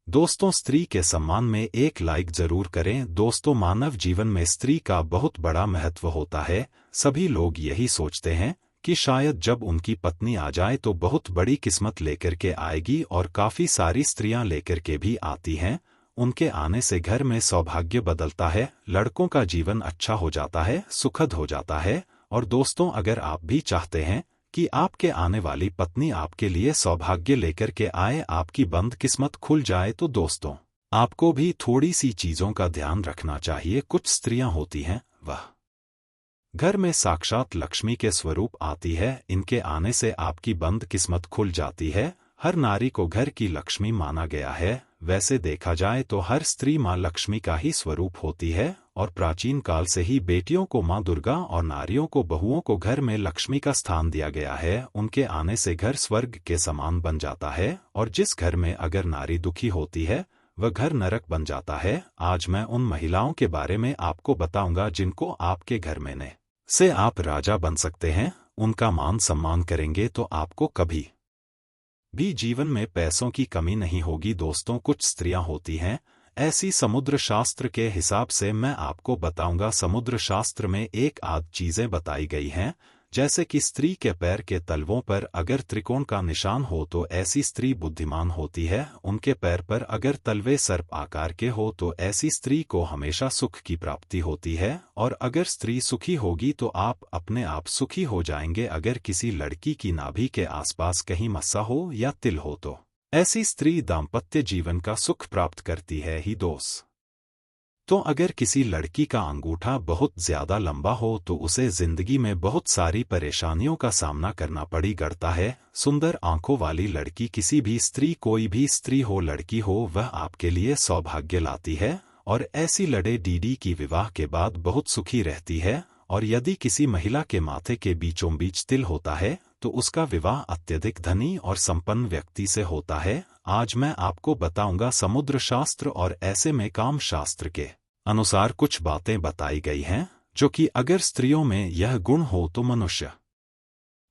दोस्तों, स्त्री के सम्मान में एक लाइक जरूर करें। दोस्तों, मानव जीवन में स्त्री का बहुत बड़ा महत्व होता है। सभी लोग यही सोचते हैं कि शायद जब उनकी पत्नी आ जाए तो बहुत बड़ी किस्मत लेकर के आएगी, और काफी सारी स्त्रियां लेकर के भी आती हैं। उनके आने से घर में सौभाग्य बदलता है, लड़कों का जीवन अच्छा हो जाता है, सुखद हो जाता है। और दोस्तों, अगर आप भी चाहते हैं कि आपके आने वाली पत्नी आपके लिए सौभाग्य लेकर के आए, आपकी बंद किस्मत खुल जाए, तो दोस्तों आपको भी थोड़ी सी चीजों का ध्यान रखना चाहिए। कुछ स्त्रियां होती हैं, वह घर में साक्षात लक्ष्मी के स्वरूप आती है। इनके आने से आपकी बंद किस्मत खुल जाती है। हर नारी को घर की लक्ष्मी माना गया है। वैसे देखा जाए तो हर स्त्री माँ लक्ष्मी का ही स्वरूप होती है, और प्राचीन काल से ही बेटियों को माँ दुर्गा और नारियों को, बहुओं को घर में लक्ष्मी का स्थान दिया गया है। उनके आने से घर स्वर्ग के समान बन जाता है, और जिस घर में अगर नारी दुखी होती है वह घर नरक बन जाता है। आज मैं उन महिलाओं के बारे में आपको बताऊंगा जिनको आपके घर में ने से आप राजा बन सकते हैं। उनका मान सम्मान करेंगे तो आपको कभी भी जीवन में पैसों की कमी नहीं होगी। दोस्तों, कुछ स्त्रियां होती हैं ऐसी, समुद्र शास्त्र के हिसाब से मैं आपको बताऊंगा। समुद्र शास्त्र में एक आध चीजें बताई गई हैं, जैसे कि स्त्री के पैर के तलवों पर अगर त्रिकोण का निशान हो तो ऐसी स्त्री बुद्धिमान होती है। उनके पैर पर अगर तलवे सर्प आकार के हो तो ऐसी स्त्री को हमेशा सुख की प्राप्ति होती है, और अगर स्त्री सुखी होगी तो आप अपने आप सुखी हो जाएंगे। अगर किसी लड़की की नाभि के आसपास कहीं मस्सा हो या तिल हो तो ऐसी स्त्री दाम्पत्य जीवन का सुख प्राप्त करती है ही दोस्त। तो अगर किसी लड़की का अंगूठा बहुत ज्यादा लंबा हो तो उसे जिंदगी में बहुत सारी परेशानियों का सामना करना पड़ी करता है। सुंदर आंखों वाली लड़की, किसी भी स्त्री, कोई भी स्त्री हो, लड़की हो, वह आपके लिए सौभाग्य लाती है, और ऐसी लड़े डीडी की विवाह के बाद बहुत सुखी रहती है। और यदि किसी महिला के माथे के बीचों बीच तिल होता है तो उसका विवाह अत्यधिक धनी और संपन्न व्यक्ति से होता है। आज मैं आपको बताऊंगा समुद्र शास्त्र और ऐसे में काम शास्त्र के अनुसार कुछ बातें बताई गई हैं, जो कि अगर स्त्रियों में यह गुण हो तो मनुष्य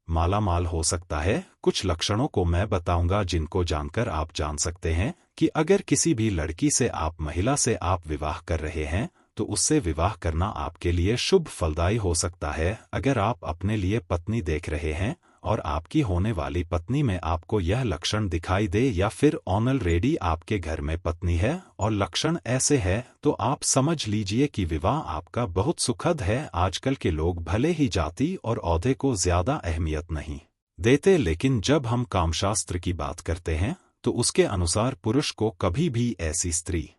मालामाल हो सकता है। कुछ लक्षणों को मैं बताऊंगा जिनको जानकर आप जान सकते हैं कि अगर किसी भी लड़की से, आप महिला से आप विवाह कर रहे हैं तो उससे विवाह करना आपके लिए शुभ फलदायी हो सकता है। अगर आप अपने लिए पत्नी देख रहे हैं और आपकी होने वाली पत्नी में आपको यह लक्षण दिखाई दे, या फिर ऑलरेडी आपके घर में पत्नी है और लक्षण ऐसे है, तो आप समझ लीजिए कि विवाह आपका बहुत सुखद है। आजकल के लोग भले ही जाति और ओहदे को ज्यादा अहमियत नहीं देते, लेकिन जब हम कामशास्त्र की बात करते हैं तो उसके अनुसार पुरुष को कभी भी ऐसी स्त्री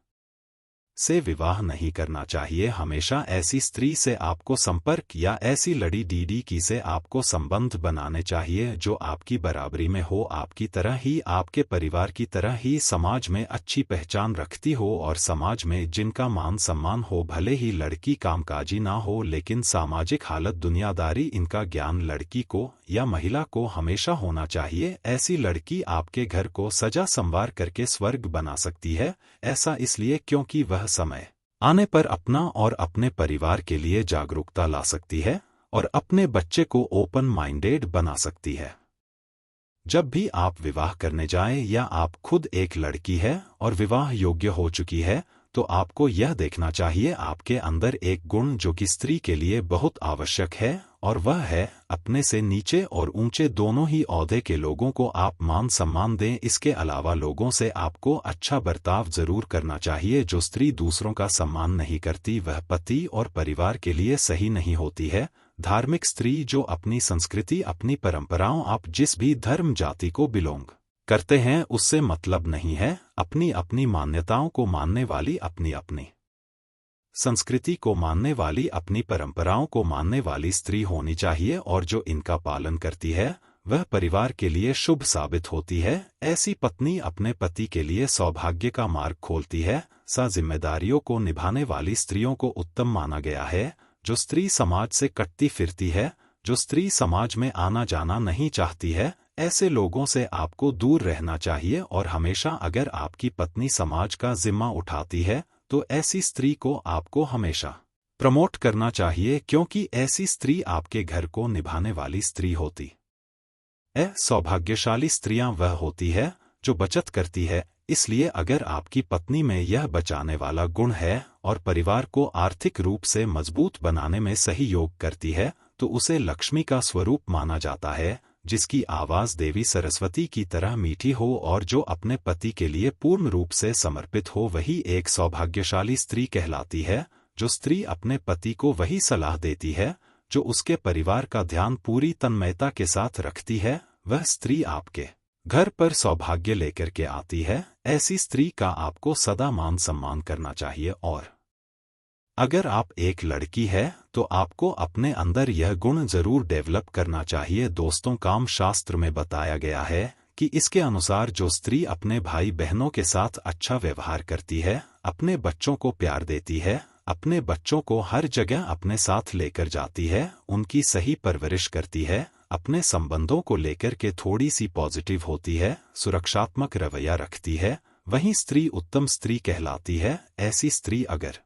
से विवाह नहीं करना चाहिए। हमेशा ऐसी स्त्री से आपको संपर्क या ऐसी लड़ी डीडी की से आपको संबंध बनाने चाहिए जो आपकी बराबरी में हो, आपकी तरह ही, आपके परिवार की तरह ही समाज में अच्छी पहचान रखती हो, और समाज में जिनका मान सम्मान हो। भले ही लड़की कामकाजी ना हो, लेकिन सामाजिक हालत, दुनियादारी, इनका ज्ञान लड़की को या महिला को हमेशा होना चाहिए। ऐसी लड़की आपके घर को सजा संवार करके स्वर्ग बना सकती है। ऐसा इसलिए क्योंकि वह समय आने पर अपना और अपने परिवार के लिए जागरूकता ला सकती है, और अपने बच्चे को ओपन माइंडेड बना सकती है। जब भी आप विवाह करने जाएं, या आप खुद एक लड़की है और विवाह योग्य हो चुकी है, तो आपको यह देखना चाहिए आपके अंदर एक गुण जो कि स्त्री के लिए बहुत आवश्यक है, और वह है अपने से नीचे और ऊंचे दोनों ही ओहदे के लोगों को आप मान सम्मान दें। इसके अलावा लोगों से आपको अच्छा बर्ताव जरूर करना चाहिए। जो स्त्री दूसरों का सम्मान नहीं करती वह पति और परिवार के लिए सही नहीं होती है। धार्मिक स्त्री जो अपनी संस्कृति, अपनी परंपराओं, आप जिस भी धर्म जाति को बिलोंग करते हैं उससे मतलब नहीं है, अपनी अपनी मान्यताओं को मानने वाली, अपनी अपनी संस्कृति को मानने वाली, अपनी परंपराओं को मानने वाली स्त्री होनी चाहिए, और जो इनका पालन करती है वह परिवार के लिए शुभ साबित होती है। ऐसी पत्नी अपने पति के लिए सौभाग्य का मार्ग खोलती है। जिम्मेदारियों को निभाने वाली स्त्रियों को उत्तम माना गया है। जो स्त्री समाज से कटती फिरती है, जो स्त्री समाज में आना जाना नहीं चाहती है, ऐसे लोगों से आपको दूर रहना चाहिए। और हमेशा अगर आपकी पत्नी समाज का जिम्मा उठाती है तो ऐसी स्त्री को आपको हमेशा प्रमोट करना चाहिए, क्योंकि ऐसी स्त्री आपके घर को निभाने वाली स्त्री होती है। सौभाग्यशाली स्त्रियां वह होती है जो बचत करती है, इसलिए अगर आपकी पत्नी में यह बचाने वाला गुण है और परिवार को आर्थिक रूप से मजबूत बनाने में सहयोग करती है, तो उसे लक्ष्मी का स्वरूप माना जाता है, जिसकी आवाज देवी सरस्वती की तरह मीठी हो और जो अपने पति के लिए पूर्ण रूप से समर्पित हो, वही एक सौभाग्यशाली स्त्री कहलाती है। जो स्त्री अपने पति को वही सलाह देती है जो उसके परिवार का ध्यान पूरी तन्मयता के साथ रखती है, वह स्त्री आपके घर पर सौभाग्य लेकर के आती है। ऐसी स्त्री का आपको सदा मान सम्मान करना चाहिए। और अगर आप एक लड़की है तो आपको अपने अंदर यह गुण जरूर डेवलप करना चाहिए। दोस्तों, काम शास्त्र में बताया गया है कि इसके अनुसार जो स्त्री अपने भाई बहनों के साथ अच्छा व्यवहार करती है, अपने बच्चों को प्यार देती है, अपने बच्चों को हर जगह अपने साथ लेकर जाती है, उनकी सही परवरिश करती है, अपने संबंधों को लेकर के थोड़ी सी पॉजिटिव होती है, सुरक्षात्मक रवैया रखती है, वही स्त्री उत्तम स्त्री कहलाती है। ऐसी स्त्री अगर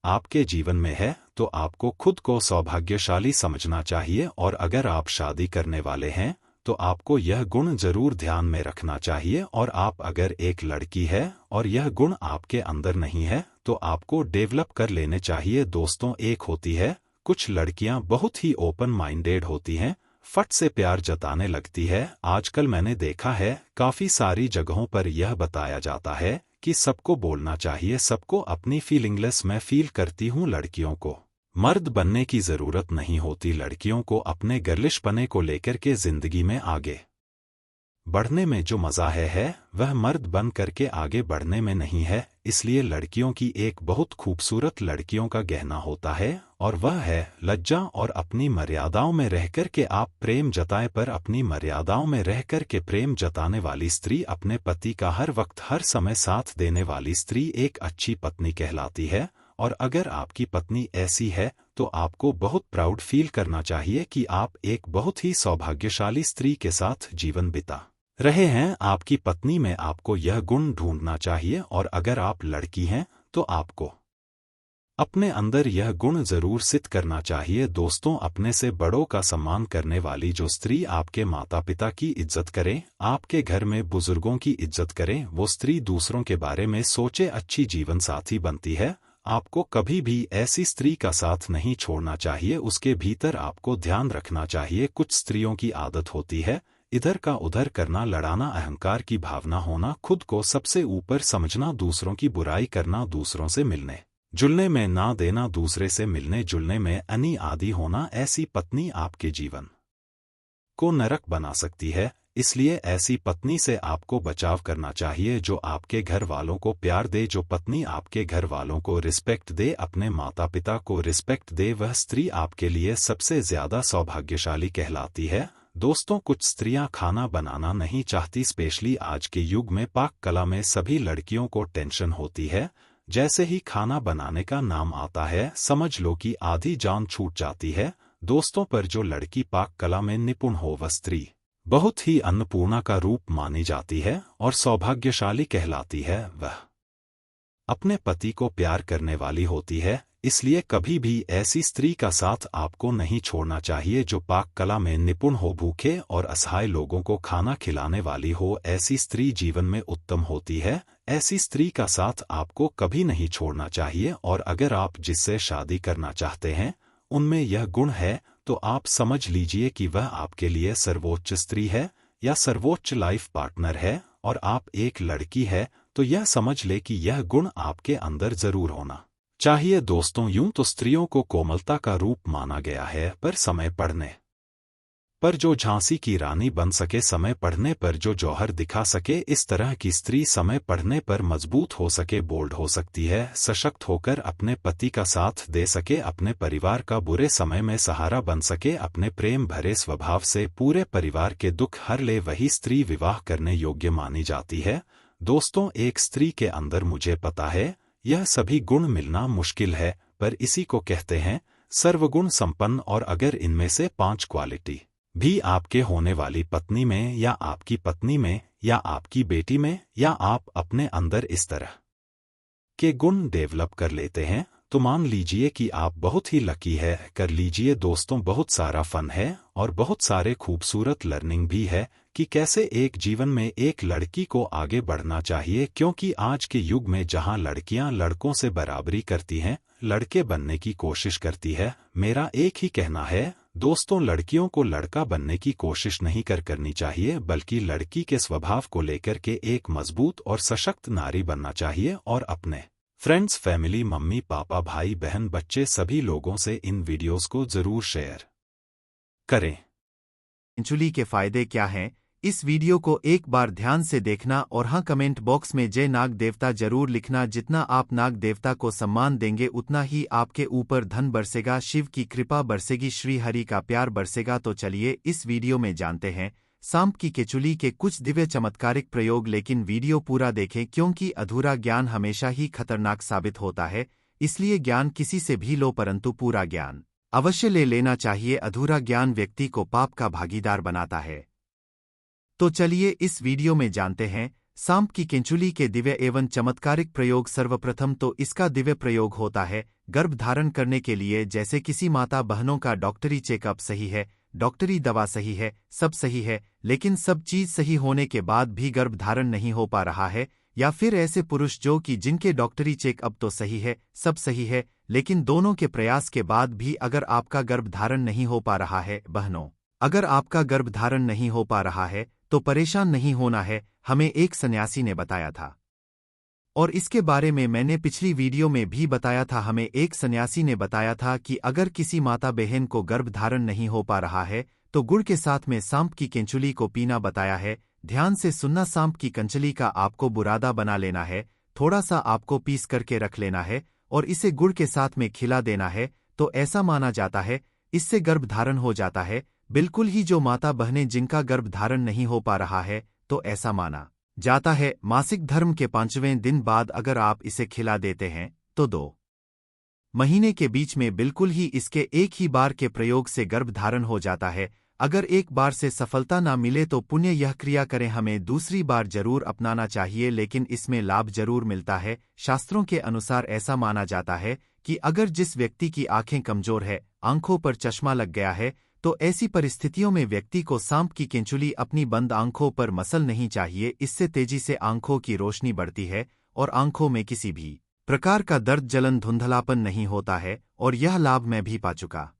आपके जीवन में है तो आपको खुद को सौभाग्यशाली समझना चाहिए। और अगर आप शादी करने वाले हैं तो आपको यह गुण जरूर ध्यान में रखना चाहिए। और आप अगर एक लड़की है और यह गुण आपके अंदर नहीं है तो आपको डेवलप कर लेने चाहिए। दोस्तों, एक होती है कुछ लड़कियां बहुत ही ओपन माइंडेड होती हैं, फट से प्यार जताने लगती है। आजकल मैंने देखा है काफी सारी जगहों पर यह बताया जाता है कि सबको बोलना चाहिए, सबको अपनी फीलिंगलेस मैं फील करती हूँ। लड़कियों को मर्द बनने की जरूरत नहीं होती, लड़कियों को अपने गर्लिशपने को लेकर के जिंदगी में आगे बढ़ने में जो मजा है वह मर्द बन करके आगे बढ़ने में नहीं है। इसलिए लड़कियों की एक बहुत खूबसूरत लड़कियों का गहना होता है और वह है लज्जा और अपनी मर्यादाओं में रहकर के आप प्रेम जताएं। पर अपनी मर्यादाओं में रहकर के प्रेम जताने वाली स्त्री, अपने पति का हर वक्त हर समय साथ देने वाली स्त्री एक अच्छी पत्नी कहलाती है। और अगर आपकी पत्नी ऐसी है तो आपको बहुत प्राउड फील करना चाहिए कि आप एक बहुत ही सौभाग्यशाली स्त्री के साथ जीवन बिता रहे हैं। आपकी पत्नी में आपको यह गुण ढूंढना चाहिए। और अगर आप लड़की हैं तो आपको अपने अंदर यह गुण जरूर सिद्ध करना चाहिए। दोस्तों, अपने से बड़ों का सम्मान करने वाली जो स्त्री आपके माता पिता की इज्जत करे, आपके घर में बुजुर्गों की इज्जत करे, वो स्त्री दूसरों के बारे में सोचे, अच्छी जीवन साथी बनती है। आपको कभी भी ऐसी स्त्री का साथ नहीं छोड़ना चाहिए, उसके भीतर आपको ध्यान रखना चाहिए। कुछ स्त्रियों की आदत होती है इधर का उधर करना, लड़ाना, अहंकार की भावना होना, खुद को सबसे ऊपर समझना, दूसरों की बुराई करना, दूसरों से मिलने जुलने में ना देना, दूसरे से मिलने जुलने में अनी आदि होना। ऐसी पत्नी आपके जीवन को नरक बना सकती है। इसलिए ऐसी पत्नी से आपको बचाव करना चाहिए जो आपके घर वालों को प्यार दे, जो पत्नी आपके घर वालों को रिस्पेक्ट दे, अपने माता पिता को रिस्पेक्ट दे, वह स्त्री आपके लिए सबसे ज्यादा सौभाग्यशाली कहलाती है। दोस्तों, कुछ स्त्रियां खाना बनाना नहीं चाहती, स्पेशली आज के युग में पाक कला में सभी लड़कियों को टेंशन होती है। जैसे ही खाना बनाने का नाम आता है समझ लो कि आधी जान छूट जाती है। दोस्तों, पर जो लड़की पाक कला में निपुण हो वह स्त्री बहुत ही अन्नपूर्णा का रूप मानी जाती है और सौभाग्यशाली कहलाती है। वह अपने पति को प्यार करने वाली होती है। इसलिए कभी भी ऐसी स्त्री का साथ आपको नहीं छोड़ना चाहिए जो पाक कला में निपुण हो, भूखे और असहाय लोगों को खाना खिलाने वाली हो। ऐसी स्त्री जीवन में उत्तम होती है। ऐसी स्त्री का साथ आपको कभी नहीं छोड़ना चाहिए। और अगर आप जिससे शादी करना चाहते हैं उनमें यह गुण है तो आप समझ लीजिए कि वह आपके लिए सर्वोच्च स्त्री है या सर्वोच्च लाइफ पार्टनर है। और आप एक लड़की है तो यह समझ ले कि यह गुण आपके अंदर जरूर होना चाहिए। दोस्तों, यूं तो स्त्रियों को कोमलता का रूप माना गया है, पर समय पड़ने पर जो झांसी की रानी बन सके, समय पढ़ने पर जो जौहर दिखा सके, इस तरह की स्त्री समय पढ़ने पर मजबूत हो सके, बोल्ड हो सकती है, सशक्त होकर अपने पति का साथ दे सके, अपने परिवार का बुरे समय में सहारा बन सके, अपने प्रेम भरे स्वभाव से पूरे परिवार के दुख हर ले, वही स्त्री विवाह करने योग्य मानी जाती है। दोस्तों, एक स्त्री के अंदर मुझे पता है यह सभी गुण मिलना मुश्किल है, पर इसी को कहते हैं सर्वगुण संपन्न। और अगर इनमें से 5 क्वालिटी भी आपके होने वाली पत्नी में या आपकी पत्नी में या आपकी बेटी में या आप अपने अंदर इस तरह के गुण डेवलप कर लेते हैं तो मान लीजिए कि आप बहुत ही लकी है। कर लीजिए दोस्तों, बहुत सारा फन है और बहुत सारे खूबसूरत लर्निंग भी है कि कैसे एक जीवन में एक लड़की को आगे बढ़ना चाहिए, क्योंकि आज के युग में जहां लड़कियां लड़कों से बराबरी करती हैं, लड़के बनने की कोशिश करती है। मेरा एक ही कहना है दोस्तों, लड़कियों को लड़का बनने की कोशिश नहीं करनी चाहिए, बल्कि लड़की के स्वभाव को लेकर के एक मजबूत और सशक्त नारी बनना चाहिए और अपने फ्रेंड्स, फैमिली, मम्मी पापा, भाई बहन, बच्चे सभी लोगों से इन वीडियोस को जरूर शेयर करें। इंचुली के फायदे क्या हैं? इस वीडियो को एक बार ध्यान से देखना और हाँ, कमेंट बॉक्स में जय नाग देवता जरूर लिखना। जितना आप नाग देवता को सम्मान देंगे उतना ही आपके ऊपर धन बरसेगा, शिव की कृपा बरसेगी, श्री हरि का प्यार बरसेगा। तो चलिए इस वीडियो में जानते हैं सांप की केचुली के कुछ दिव्य चमत्कारिक प्रयोग। लेकिन वीडियो पूरा देखें, क्योंकि अधूरा ज्ञान हमेशा ही खतरनाक साबित होता है। इसलिए ज्ञान किसी से भी लो, परंतु पूरा ज्ञान अवश्य ले लेना चाहिए। अधूरा ज्ञान व्यक्ति को पाप का भागीदार बनाता है। तो चलिए इस वीडियो में जानते हैं सांप की केंचुली के दिव्य एवं चमत्कारिक प्रयोग। सर्वप्रथम तो इसका दिव्य प्रयोग होता है गर्भ धारण करने के लिए। जैसे किसी माता बहनों का डॉक्टरी चेकअप सही है, डॉक्टरी दवा सही है, सब सही है, लेकिन सब चीज सही होने के बाद भी गर्भ धारण नहीं हो पा रहा है, या फिर ऐसे पुरुष जो कि जिनके डॉक्टरी चेकअप तो सही है, सब सही है, लेकिन दोनों के प्रयास के बाद भी अगर आपका गर्भ धारण नहीं हो पा रहा है। बहनों, अगर आपका गर्भ धारण नहीं हो पा रहा है तो परेशान नहीं होना है, हमें एक सन्यासी ने बताया था और इसके बारे में मैंने पिछली वीडियो में भी बताया था। हमें एक सन्यासी ने बताया था कि अगर किसी माता बहन को गर्भ धारण नहीं हो पा रहा है तो गुड़ के साथ में सांप की केंचुली को पीना बताया है। ध्यान से सुनना, सांप की कंचली का आपको बुरादा बना लेना है, थोड़ा सा आपको पीस करके रख लेना है और इसे गुड़ के साथ में खिला देना है। तो ऐसा माना जाता है इससे गर्भ धारण हो जाता है। बिल्कुल ही जो माता बहनें जिनका गर्भ धारण नहीं हो पा रहा है, तो ऐसा माना जाता है मासिक धर्म के 5वें दिन बाद अगर आप इसे खिला देते हैं तो 2 महीने के बीच में बिल्कुल ही इसके एक ही बार के प्रयोग से गर्भ धारण हो जाता है। अगर एक बार से सफलता ना मिले तो पुण्य यह क्रिया करें, हमें दूसरी बार जरूर अपनाना चाहिए, लेकिन इसमें लाभ जरूर मिलता है। शास्त्रों के अनुसार ऐसा माना जाता है कि अगर जिस व्यक्ति की आंखें कमजोर है, आंखों पर चश्मा लग गया है, तो ऐसी परिस्थितियों में व्यक्ति को सांप की केंचुली अपनी बंद आंखों पर मसल नहीं चाहिए। इससे तेजी से आंखों की रोशनी बढ़ती है और आंखों में किसी भी प्रकार का दर्द, जलन, धुंधलापन नहीं होता है और यह लाभ मैं भी पा चुका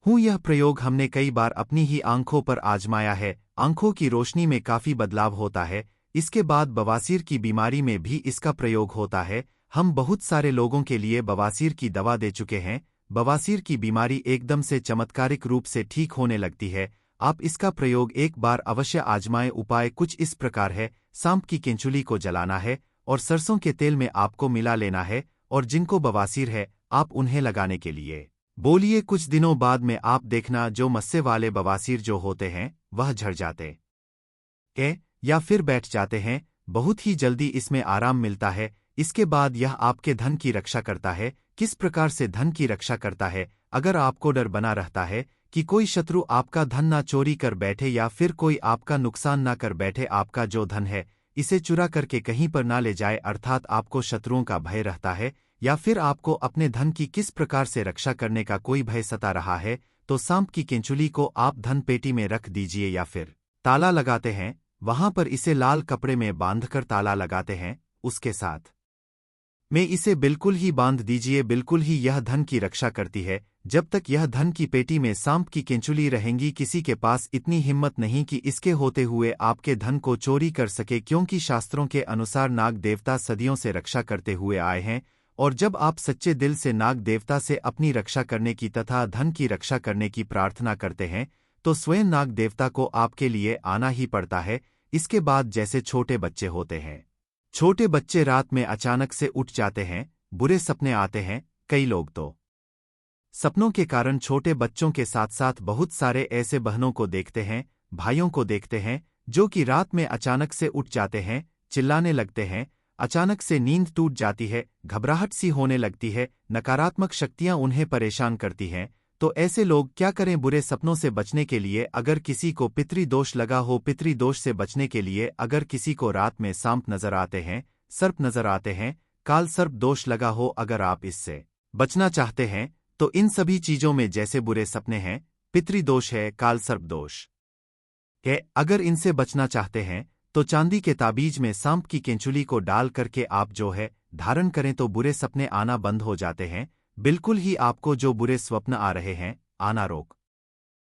हूँ। यह प्रयोग हमने कई बार अपनी ही आंखों पर आजमाया है। आंखों की रोशनी में काफी बदलाव होता है। इसके बाद बवासीर की बीमारी में भी इसका प्रयोग होता है। हम बहुत सारे लोगों के लिए बवासीर की दवा दे चुके हैं। बवासीर की बीमारी एकदम से चमत्कारिक रूप से ठीक होने लगती है। आप इसका प्रयोग एक बार अवश्य आजमाएं। उपाय कुछ इस प्रकार है, सांप की केंचुली को जलाना है और सरसों के तेल में आपको मिला लेना है और जिनको बवासीर है आप उन्हें लगाने के लिए बोलिए। कुछ दिनों बाद में आप देखना जो मस्से वाले बवासीर जो होते हैं वह झड़ जाते हैं या फिर बैठ जाते हैं। बहुत ही जल्दी इसमें आराम मिलता है। इसके बाद यह आपके धन की रक्षा करता है। किस प्रकार से धन की रक्षा करता है? अगर आपको डर बना रहता है कि कोई शत्रु आपका धन ना चोरी कर बैठे या फिर कोई आपका नुकसान ना कर बैठे, आपका जो धन है इसे चुरा करके कहीं पर ना ले जाए, अर्थात आपको शत्रुओं का भय रहता है या फिर आपको अपने धन की किस प्रकार से रक्षा करने का कोई भय सता रहा है, तो सांप की केंचुली को आप धन पेटी में रख दीजिए या फिर ताला लगाते हैं वहां पर इसे लाल कपड़े में बांधकर ताला लगाते हैं, उसके साथ में इसे बिल्कुल ही बांध दीजिए। बिल्कुल ही यह धन की रक्षा करती है। जब तक यह धन की पेटी में सांप की केंचुली रहेंगी, किसी के पास इतनी हिम्मत नहीं कि इसके होते हुए आपके धन को चोरी कर सके, क्योंकि शास्त्रों के अनुसार नाग देवता सदियों से रक्षा करते हुए आए हैं और जब आप सच्चे दिल से नाग देवता से अपनी रक्षा करने की तथा धन की रक्षा करने की प्रार्थना करते हैं तो स्वयं नाग देवता को आपके लिए आना ही पड़ता है। इसके बाद जैसे छोटे बच्चे होते हैं, छोटे बच्चे रात में अचानक से उठ जाते हैं, बुरे सपने आते हैं। कई लोग तो सपनों के कारण छोटे बच्चों के साथ साथ बहुत सारे ऐसे बहनों को देखते हैं, भाइयों को देखते हैं जो कि रात में अचानक से उठ जाते हैं, चिल्लाने लगते हैं, अचानक से नींद टूट जाती है, घबराहट सी होने लगती है, नकारात्मक शक्तियां उन्हें परेशान करती हैं। तो ऐसे लोग क्या करें? बुरे सपनों से बचने के लिए अगर किसी को पितृदोष लगा हो, पितृदोष से बचने के लिए अगर किसी को रात में सांप नजर आते हैं, सर्प नजर आते हैं, काल सर्प दोष लगा हो, अगर आप इससे बचना चाहते हैं तो इन सभी चीजों में जैसे बुरे सपने हैं, पितृदोष है, काल सर्प दोष है, अगर इनसे बचना चाहते हैं तो चांदी के ताबीज में सांप की केंचुली को डाल करके आप जो है धारण करें तो बुरे सपने आना बंद हो जाते हैं। बिल्कुल ही आपको जो बुरे स्वप्न आ रहे हैं आना रोक